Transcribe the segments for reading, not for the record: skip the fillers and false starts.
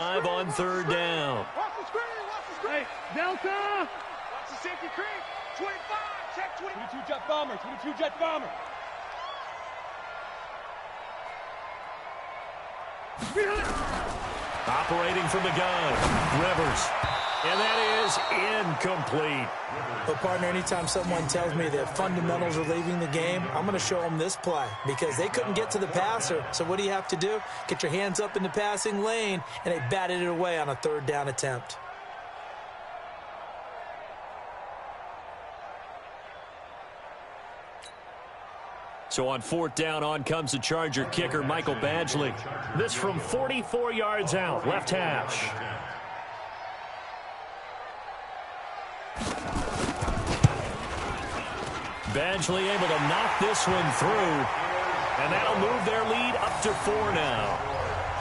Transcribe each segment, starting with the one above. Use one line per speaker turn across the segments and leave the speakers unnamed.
On third down.
Watch the screen, watch the screen.
Hey, Delta!
Watch the safety creep. 25, check 20.
22 jet bomber, 22 jet bomber.
Operating from the gun, Rivers. And that is incomplete.
But, partner, anytime someone tells me that fundamentals are leaving the game, I'm going to show them this play because they couldn't get to the passer. So what do you have to do? Get your hands up in the passing lane, and they batted it away on a third down attempt.
So on fourth down, on comes the Charger kicker, Michael Badgley. This from 44 yards out, left hash. Badgley able to knock this one through, and that'll move their lead up to 4 now.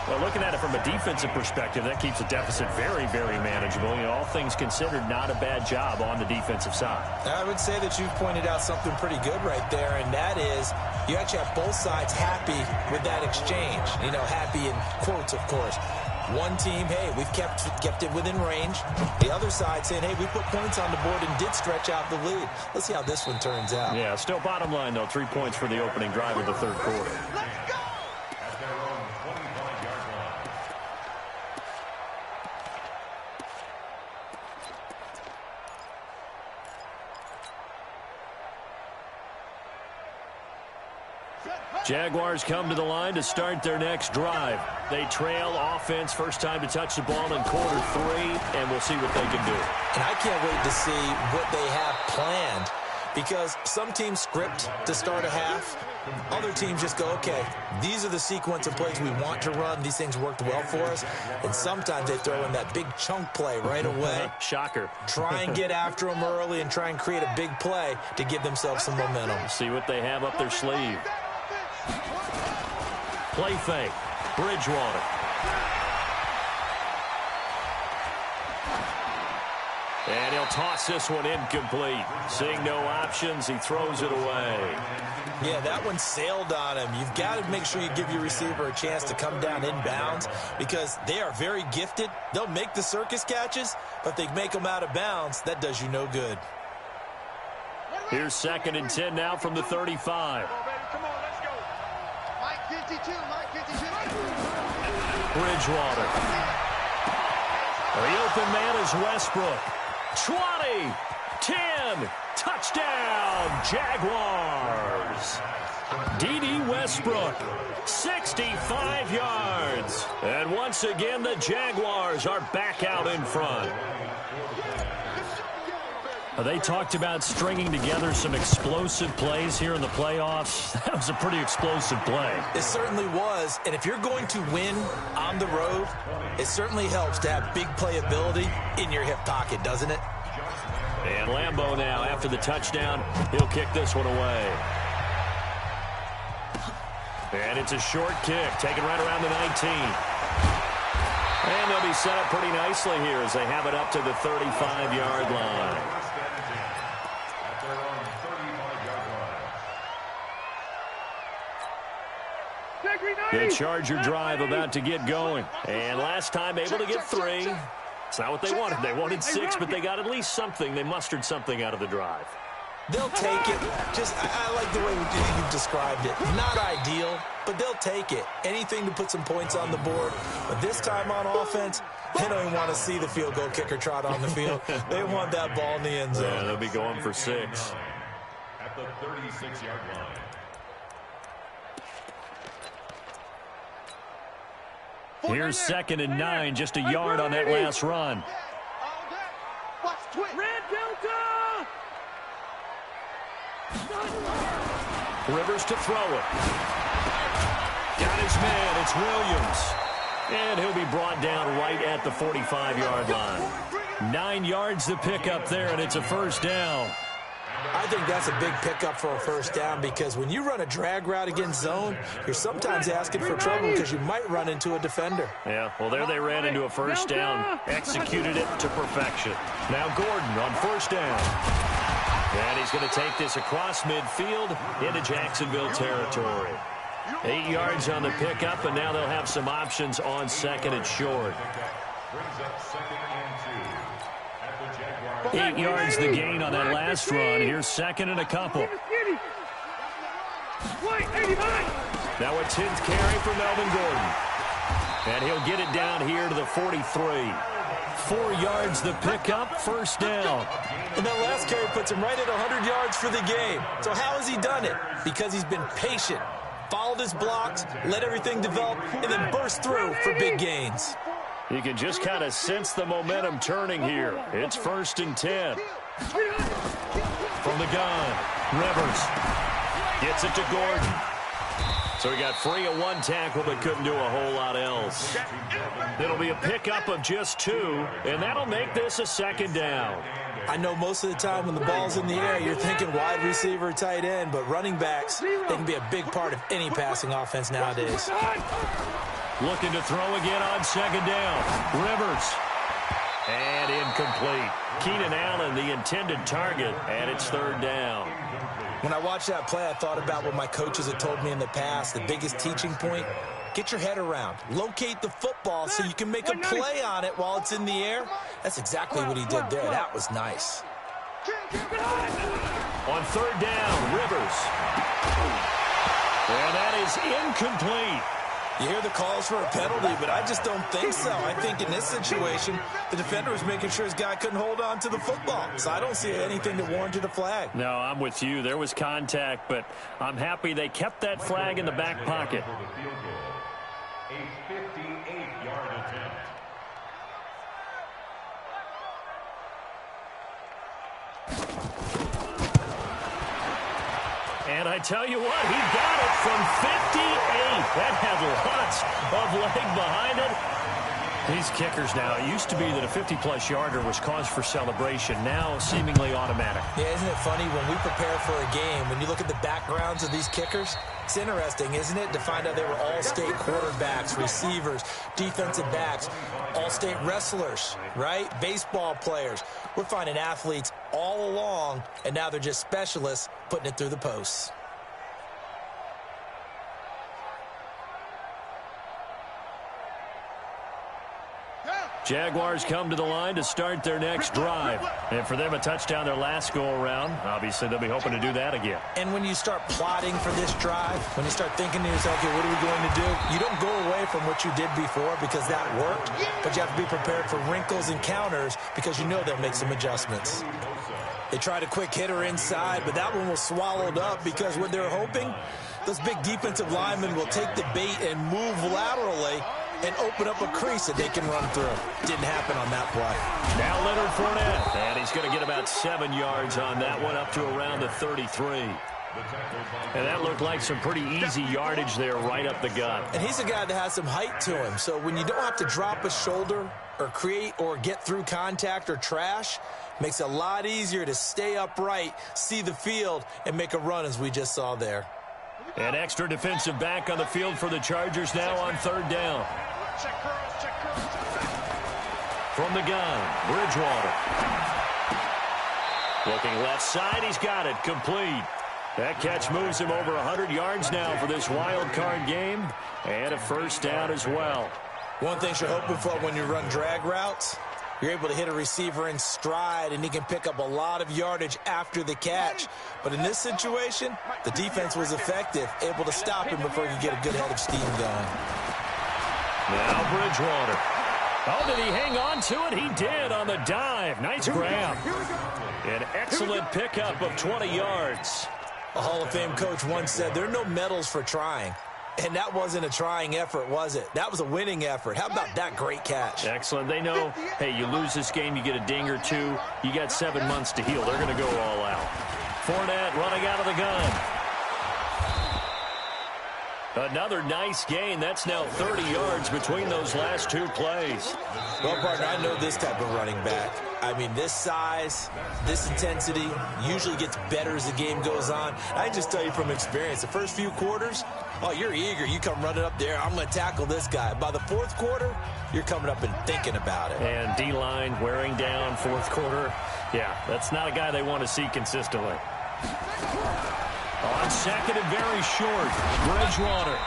Well, looking at it from a defensive perspective, that keeps the deficit very, very manageable. You know, all things considered, not a bad job on the defensive side.
I would say that you've pointed out something pretty good right there, and that is you actually have both sides happy with that exchange. You know, happy in quotes, of course. One team, hey, we've kept it within range. The other side saying, hey, we put points on the board and did stretch out the lead. Let's see how this one turns out.
Yeah, still bottom line, though, 3 points for the opening drive of the third quarter.
Let's go!
Jaguars come to the line to start their next drive. They trail offense, first time to touch the ball in quarter 3, and we'll see what they can do.
And I can't wait to see what they have planned because some teams script to start a half. Other teams just go, okay, these are the sequence of plays we want to run. These things worked well for us. And sometimes they throw in that big chunk play right away.
Shocker.
Try and get after them early and try and create a big play to give themselves some momentum.
See what they have up their sleeve. Play fake. Bridgewater. And he'll toss this one incomplete. Seeing no options, he throws it away.
Yeah, that one sailed on him. You've got to make sure you give your receiver a chance to come down inbounds because they are very gifted. They'll make the circus catches, but if they make them out of bounds, that does you no good.
Here's 2nd and 10 now from the 35.
Come on, let's go. Mike 52, Mike 52.
Bridgewater. The open man is Westbrook. 20, 10, touchdown, Jaguars. D.D. Westbrook, 65 yards. And once again, the Jaguars are back out in front. They talked about stringing together some explosive plays here in the playoffs. That was a pretty explosive play.
It certainly was. And if you're going to win on the road, it certainly helps to have big playability in your hip pocket, doesn't it?
And Lambeau now, after the touchdown, he'll kick this one away. And it's a short kick, taken right around the 19. And they'll be set up pretty nicely here as they have it up to the 35-yard line. The Charger drive about to get going. And last time able to get 3. It's not what they wanted. They wanted 6, but they got at least something. They mustered something out of the drive.
They'll take it. I like the way you described it. Not ideal, but they'll take it. Anything to put some points on the board. But this time on offense, they don't even want to see the field goal kicker trot on the field. They want that ball in the end zone.
Yeah, they'll be going for 6.
At the 36-yard line.
Here's 2nd and 9, just a yard on that last run.
Red Delta!
Rivers to throw it. Got his man, it's Williams. And he'll be brought down right at the 45-yard line. 9 yards to pick up there, and it's a first down.
I think that's a big pickup for a first down because when you run a drag route against zone, you're sometimes asking for trouble because you might run into a defender.
Yeah, well, there they ran into a first down, executed it to perfection. Now Gordon on first down. And he's going to take this across midfield into Jacksonville territory. 8 yards on the pickup, and now they'll have some options on second and short. 8 yards the gain on that last run. Here's second and a couple. Now a 10th carry for Melvin Gordon. And he'll get it down here to the 43. 4 yards the pickup, first down.
And that last carry puts him right at 100 yards for the game. So how has he done it? Because he's been patient, followed his blocks, let everything develop, and then burst through for big gains.
You can just kind of sense the momentum turning here. It's 1st and 10. From the gun, Rivers gets it to Gordon. So he got free of 1 tackle, but couldn't do a whole lot else. It'll be a pickup of just 2, and that'll make this a 2nd down.
I know most of the time when the ball's in the air, you're thinking wide receiver, tight end, but running backs, they can be a big part of any passing offense nowadays.
Looking to throw again on 2nd down. Rivers. And incomplete. Keenan Allen, the intended target, and it's 3rd down.
When I watched that play, I thought about what my coaches had told me in the past. The biggest teaching point, get your head around. Locate the football so you can make a play on it while it's in the air. That's exactly what he did there. That was nice.
On 3rd down, Rivers. And that is incomplete.
You hear the calls for a penalty, but I just don't think so. I think in this situation, the defender was making sure his guy couldn't hold on to the football. So I don't see anything that warranted a flag.
No, I'm with you. There was contact, but I'm happy they kept that flag in the back pocket.
A 58-yard attempt.
And I tell you what, he got it from 58. That had lots of leg behind it. These kickers now, it used to be that a 50-plus yarder was cause for celebration. Now, seemingly automatic.
Yeah, isn't it funny when we prepare for a game, when you look at the backgrounds of these kickers, it's interesting, isn't it, to find out they were all-state quarterbacks, receivers, defensive backs, all-state wrestlers, right? Baseball players. We're finding athletes all along, and now they're just specialists putting it through the posts.
Jaguars come to the line to start their next drive. And for them, a touchdown their last go-around. Obviously, they'll be hoping to do that again.
And when you start plotting for this drive, when you start thinking to yourself, okay, what are we going to do? You don't go away from what you did before because that worked, but you have to be prepared for wrinkles and counters because you know they'll make some adjustments. They tried a quick hitter inside, but that one was swallowed up because what they're hoping, those big defensive linemen will take the bait and move laterally and open up a crease that they can run through. Didn't happen on that play.
Now Leonard Fournette, and he's going to get about 7 yards on that one up to around the 33. And that looked like some pretty easy yardage there right up the gut.
And he's a guy that has some height to him, so when you don't have to drop a shoulder or create or get through contact or trash, makes it a lot easier to stay upright, see the field, and make a run as we just saw there.
An extra defensive back on the field for the Chargers now on 3rd down. From the gun, Bridgewater. Looking left side, he's got it, complete. That catch moves him over 100 yards now for this wild card game, and a first down as well.
One thing you're hoping for when you run drag routes, you're able to hit a receiver in stride, and he can pick up a lot of yardage after the catch. But in this situation, the defense was effective, able to stop him before he could get a good head of steam going.
Now Bridgewater. Oh, did he hang on to it? He did on the dive. Nice grab. An excellent pickup of 20 yards.
A Hall of Fame coach once said, there are no medals for trying. And that wasn't a trying effort, was it? That was a winning effort. How about that great catch?
Excellent. They know, hey, you lose this game, you get a ding or two. You got 7 months to heal. They're going to go all out. Fournette running out of the gun. Another nice gain. That's now 30 yards between those last 2 plays.
Well, partner, I know this type of running back. I mean, this size, this intensity usually gets better as the game goes on. I can just tell you from experience, the first few quarters, oh, you're eager. You come running up there, I'm going to tackle this guy. By the 4th quarter, you're coming up and thinking about it.
And D-line wearing down 4th quarter. Yeah, that's not a guy they want to see consistently. On second and very short, Bridgewater.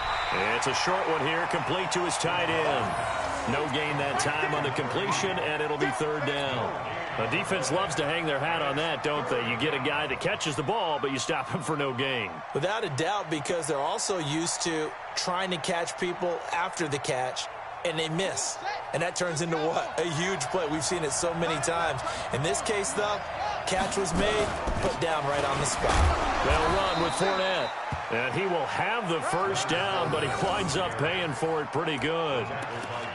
It's a short one here, complete to his tight end. No gain that time on the completion, and it'll be third down. The defense loves to hang their hat on that, don't they? You get a guy that catches the ball, but you stop him for no gain.
Without a doubt, because they're also used to trying to catch people after the catch, and they miss. And that turns into what? A huge play. We've seen it so many times. In this case, though, catch was made, put down right on the spot.
They'll run with Fournette. And he will have the first down, but he winds up paying for it pretty good.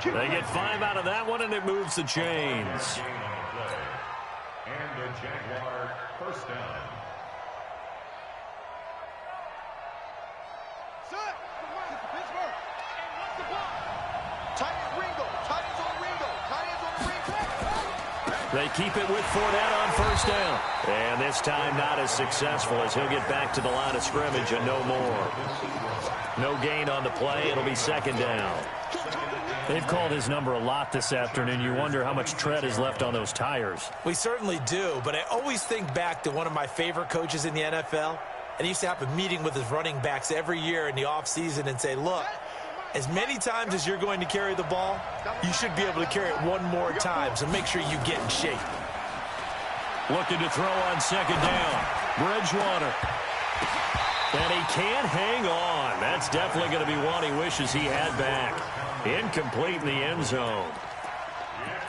They get 5 out of that one, and it moves the chains.
And the Jaguar first down.
Set. Pittsburgh. And what's the ball? Tight end Ringo. Tight ends on Ringo. Tight ends on Ringo.
They keep it with Fournette on first down. And this time not as successful as he'll get back to the line of scrimmage and no more. No gain on the play. It'll be second down. They've called his number a lot this afternoon. You wonder how much tread is left on those tires.
We certainly do, but I always think back to one of my favorite coaches in the NFL, and he used to have a meeting with his running backs every year in the offseason and say, look, as many times as you're going to carry the ball, you should be able to carry it one more time, so make sure you get in shape.
Looking to throw on second down. Bridgewater. And he can't hang on. That's definitely going to be one he wishes he had back. Incomplete in the end zone.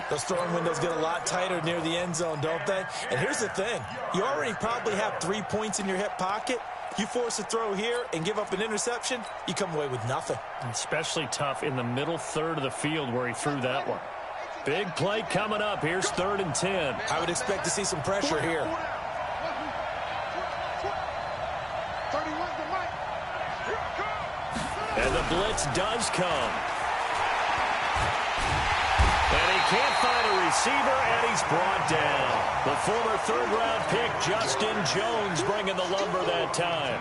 Those throwing windows get a lot tighter near the end zone, don't they? And here's the thing. You already probably have 3 points in your hip pocket. You force a throw here and give up an interception, you come away with nothing.
Especially tough in the middle third of the field where he threw that one. Big play coming up. Here's 3rd and 10.
I would expect to see some pressure here.
And the blitz does come. And he can't find a receiver, and he's brought down. The former 3rd-round pick, Justin Jones, bringing the lumber that time.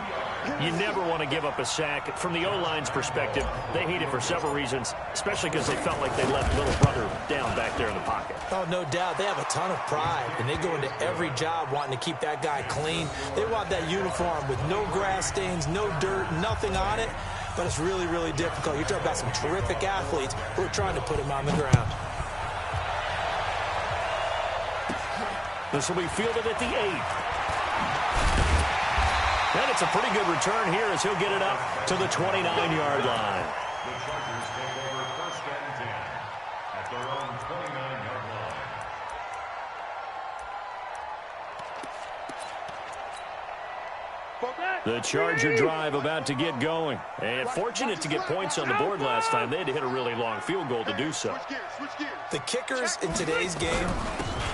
You never want to give up a sack. From the O-line's perspective, they hate it for several reasons, especially because they felt like they left little brother down back there in the pocket.
Oh, no doubt. They have a ton of pride, and they go into every job wanting to keep that guy clean. They want that uniform with no grass stains, no dirt, nothing on it. But it's really, really difficult. You're talking about some terrific athletes who are trying to put him on the ground.
This will be fielded at the 8. And it's a pretty good return here as he'll get it up to the 29-yard line.
The Chargers take over first and 10 at their own 29-yard line.
The Charger drive about to get going. And fortunate to get points on the board last time. They had to hit a really long field goal to do so.
The kickers in today's game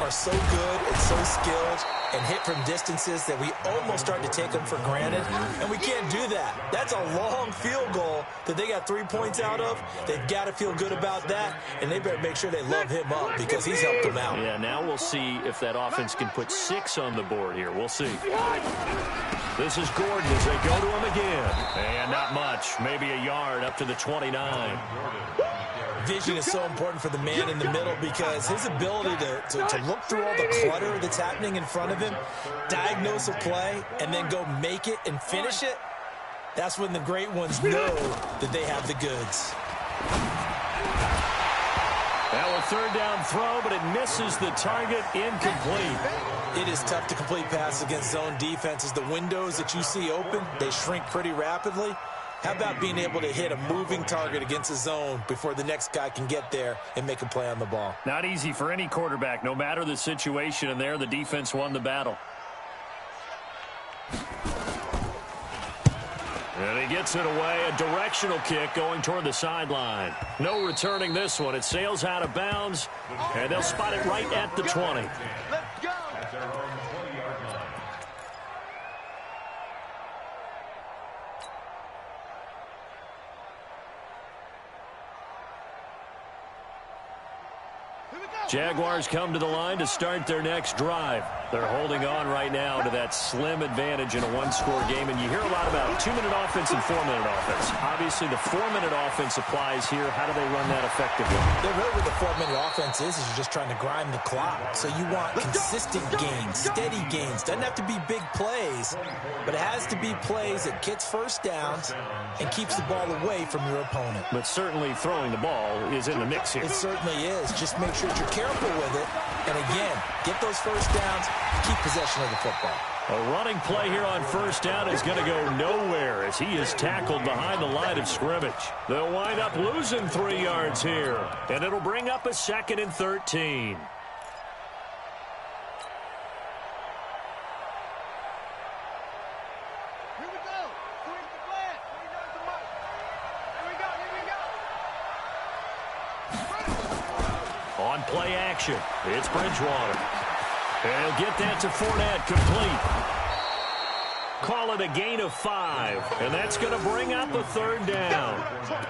are so good and so skilled and hit from distances that we almost start to take them for granted, and we can't do that. That's a long field goal that they got 3 points out of. They've got to feel good about that, and they better make sure they love him up because he's helped them out.
Yeah, now we'll see if that offense can put 6 on the board here. We'll see. This is Gordon as they go to him again. And not much, maybe a yard up to the 29.
Vision is so important for the man in the middle because his ability to look through all the clutter that's happening in front of him, diagnose a play, and then go make it and finish it, that's when the great ones know that they have the goods.
That was 3rd down throw, but it misses the target, incomplete.
It is tough to complete passes against zone defenses. The windows that you see open, they shrink pretty rapidly. How about being able to hit a moving target against a zone before the next guy can get there and make a play on the ball?
Not easy for any quarterback, no matter the situation, and there the defense won the battle. And he gets it away, a directional kick going toward the sideline. No returning this one. It sails out of bounds, and they'll spot it right at the 20.
Let's go.
At their own 20-yard line.
Jaguars come to the line to start their next drive. They're holding on right now to that slim advantage in a one-score game, and you hear a lot about 2-minute offense and 4-minute offense. Obviously, the 4-minute offense applies here. How do they run that effectively?
Yeah, really what the 4-minute offense is you're just trying to grind the clock. So you want consistent gains, steady gains. Doesn't have to be big plays, but it has to be plays that gets first downs and keeps the ball away from your opponent.
But certainly throwing the ball is in the mix here.
It certainly is. Just make sure that you're careful with it. And again, get those first downs, keep possession of the football.
A running play here on first down is going to go nowhere as he is tackled behind the line of scrimmage. They'll wind up losing 3 yards here, and it'll bring up a 2nd and 13. On play action, it's Bridgewater. He'll get that to Fournette, complete. Call it a gain of 5, and that's going to bring up a 3rd down.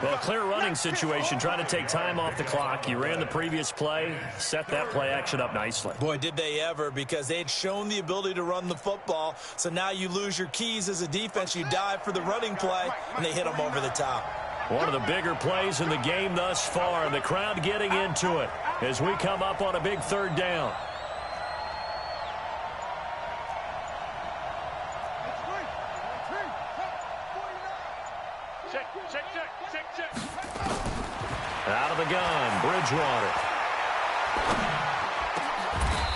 Well, clear running situation, trying to take time off the clock. You ran the previous play, set that play action up nicely.
Boy, did they ever, because they had shown the ability to run the football. So now you lose your keys as a defense. You dive for the running play, and they hit them over the top.
One of the bigger plays in the game thus far. The crowd getting into it as we come up on a big 3rd down. Out of the gun, Bridgewater.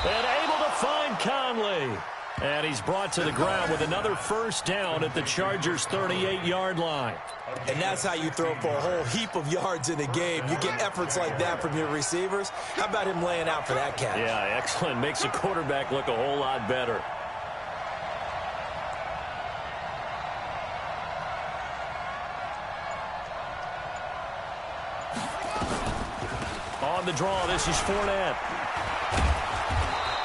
And able to find Conley. And he's brought to the ground with another first down at the Chargers' 38-yard line.
And that's how you throw for a whole heap of yards in a game. You get efforts like that from your receivers. How about him laying out for that catch?
Yeah, excellent. Makes the quarterback look a whole lot better. On the draw, this is Fournette.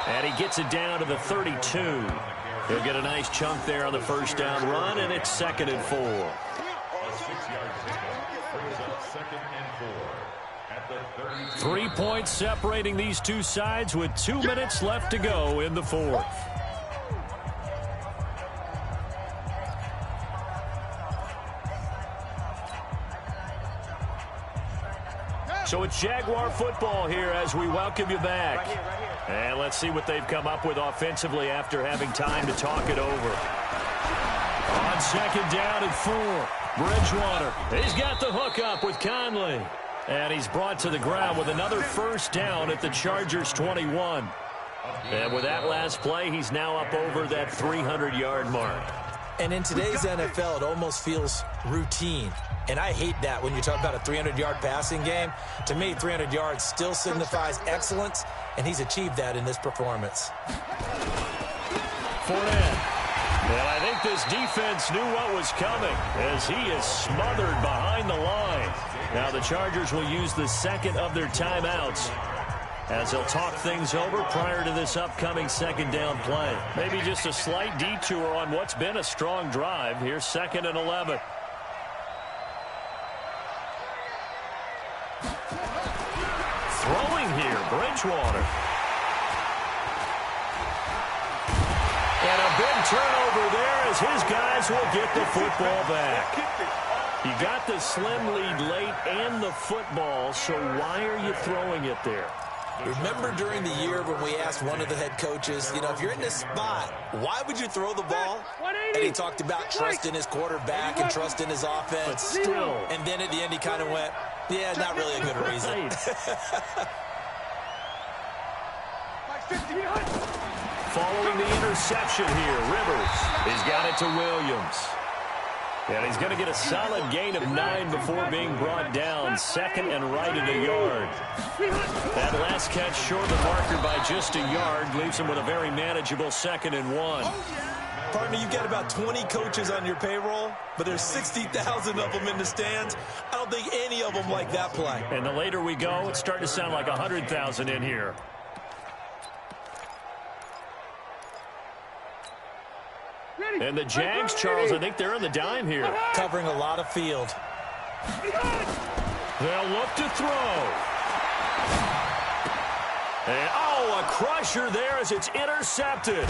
And he gets it down to the 32. He'll get a nice chunk there on the first down run, and it's 2nd and 4.
A 6-yard pickup brings up 2nd and 4 at the 32.
3 points separating these two sides with 2 minutes left to go in the 4th. So it's Jaguar football here as we welcome you back. And let's see what they've come up with offensively after having time to talk it over. On 2nd down and 4, Bridgewater. He's got the hook up with Conley. And he's brought to the ground with another first down at the Chargers' 21. And with that last play, he's now up over that 300-yard mark.
And in today's NFL, it almost feels routine. And I hate that when you talk about a 300-yard passing game. To me, 300 yards still signifies excellence, and he's achieved that in this performance.
Fournette. And I think this defense knew what was coming as he is smothered behind the line. Now the Chargers will use the 2nd of their timeouts as they'll talk things over prior to this upcoming 2nd down play. Maybe just a slight detour on what's been a strong drive. Here's 2nd and 11. Throwing here, Bridgewater. And a big turnover there as his guys will get the football back. You got the slim lead late and the football, so why are you throwing it there?
Remember during the year when we asked one of the head coaches, you know, if you're in this spot, why would you throw the ball? And he talked about trust in his quarterback and trust in his offense.
But still.
And then at the end he kind of went, yeah, not really a good reason.
Following the interception here, Rivers. He's got it to Williams. And he's going to get a solid gain of 9 before being brought down. 2nd and right at a yard. That last catch short of the marker by just a yard leaves him with a very manageable 2nd and 1.
Partner, you've got about 20 coaches on your payroll, but there's 60,000 of them in the stands. I don't think any of them like that play.
And the later we go, it's starting to sound like 100,000 in here. And the Jags, Charles, I think they're on the dime here.
Covering a lot of field.
They'll look to throw. And, oh, a crusher there as it's intercepted.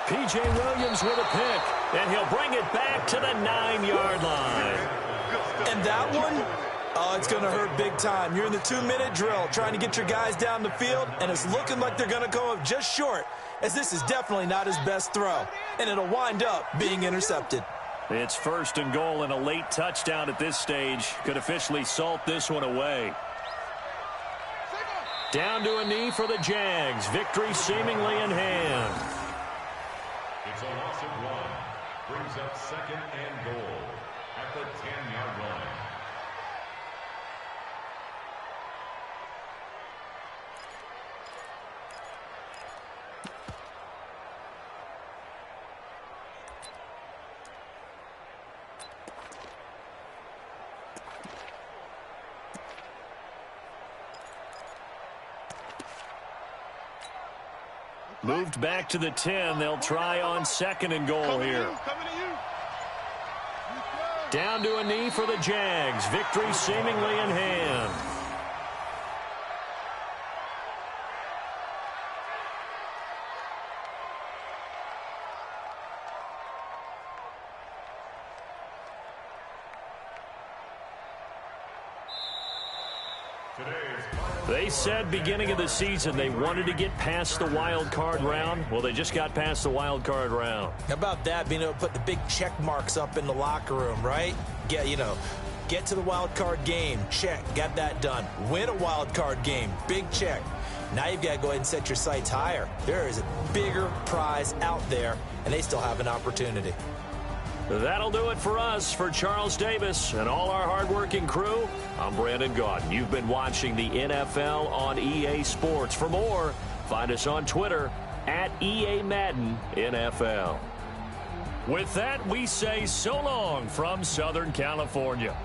P.J. Williams with a pick, and he'll bring it back to the 9-yard line.
And that one, oh, it's going to hurt big time. You're in the 2-minute drill trying to get your guys down the field, and it's looking like they're going to go up just short, as this is definitely not his best throw, and it'll wind up being intercepted.
It's 1st and goal, and a late touchdown at this stage could officially salt this one away. Down to a knee for the Jags. Victory seemingly in hand.
It's a loss of 1. Brings up 2nd and goal at the 10-yard line.
Moved back to the 10. They'll try on 2nd and goal here. Down to a knee for the Jags. Victory seemingly in hand. They said beginning of the season they wanted to get past the wild card round. Well, they just got past the wild card round.
How about that, being able to put the big check marks up in the locker room, right? Get to the wild card game, check, got that done. Win a wild card game, big check. Now you've got to go ahead and set your sights higher. There is a bigger prize out there, and they still have an opportunity.
That'll do it for us. For Charles Davis and all our hardworking crew, I'm Brandon Gaudin. You've been watching the NFL on EA Sports. For more, find us on Twitter at EA Madden NFL. With that, we say so long from Southern California.